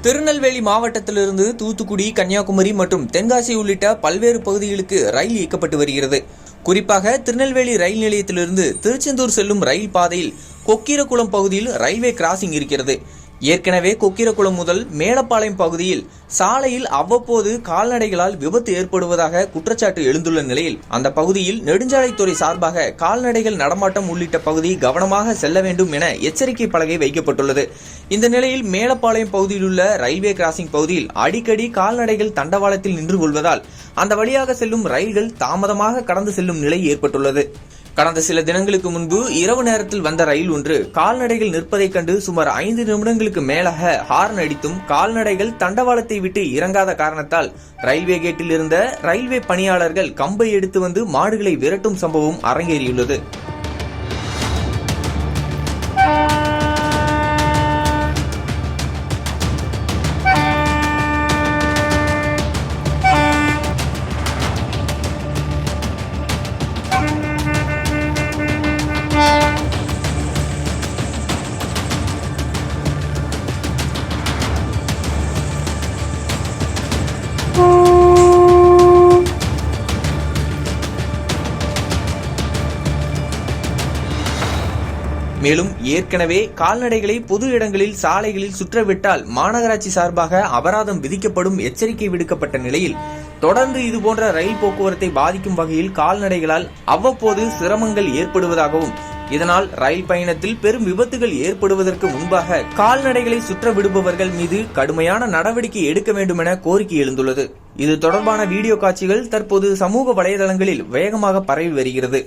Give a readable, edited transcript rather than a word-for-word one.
திருநெல்வேலி மாவட்டத்திலிருந்து தூத்துக்குடி, கன்னியாகுமரி மற்றும் தென்காசி உள்ளிட்ட பல்வேறு பகுதிகளுக்கு ரயில் இயக்கப்பட்டு வருகிறது. குறிப்பாக திருநெல்வேலி ரயில் நிலையத்திலிருந்து திருச்செந்தூர் செல்லும் ரயில் பாதையில் கொக்கீரகுளம் பகுதியில் ரயில்வே கிராசிங் இருக்கிறது. ஏற்கனவே கொக்கீரகுளம் முதல் மேலப்பாளையம் பகுதியில் சாலையில் அவ்வப்போது கால்நடைகளால் விபத்து ஏற்படுவதாக குற்றச்சாட்டு எழுந்துள்ள நிலையில் அந்த பகுதியில் நெடுஞ்சாலைத்துறை சார்பாக கால்நடைகள் நடமாட்டம் உள்ளிட்ட பகுதி கவனமாக செல்ல வேண்டும் என எச்சரிக்கை பலகை வைக்கப்பட்டுள்ளது. இந்த நிலையில் மேலப்பாளையம் பகுதியில் உள்ள ரயில்வே கிராசிங் பகுதியில் அடிக்கடி கால்நடைகள் தண்டவாளத்தில் நின்று கொள்வதால் அந்த வழியாக செல்லும் ரயில்கள் தாமதமாக கடந்து செல்லும் நிலை ஏற்பட்டுள்ளது. கடந்த சில தினங்களுக்கு முன்பு இரவு நேரத்தில் வந்த ரயில் ஒன்று கால்நடைகள் நிற்பதைக் கண்டு சுமார் 5 நிமிடங்களுக்கு மேலாக ஹார்ன் அடித்தும் கால்நடைகள் தண்டவாளத்தை விட்டு இறங்காத காரணத்தால் ரயில்வே கேட்டில் இருந்த ரயில்வே பணியாளர்கள் கம்பை எடுத்து வந்து மாடுகளை விரட்டும் சம்பவம் அரங்கேறியுள்ளது. மேலும் ஏற்கனவே கால்நடைகளை பொது இடங்களில் சாலைகளில் சுற்றவிட்டால் மாநகராட்சி சார்பாக அபராதம் விதிக்கப்படும் எச்சரிக்கை விடுக்கப்பட்ட நிலையில் தொடர்ந்து இதுபோன்ற ரயில் போக்குவரத்தை பாதிக்கும் வகையில் கால்நடைகளால் அவ்வப்போது சிரமங்கள் ஏற்படுவதாகவும் இதனால் ரயில் பயணத்தில் பெரும் விபத்துகள் ஏற்படுவதற்கு முன்பாக கால்நடைகளை சுற்ற விடுபவர்கள் மீது கடுமையான நடவடிக்கை எடுக்க வேண்டும் என கோரிக்கை எழுந்துள்ளது. இது தொடர்பான வீடியோ காட்சிகள் தற்போது சமூக வலைதளங்களில் வேகமாக பரவி வருகிறது.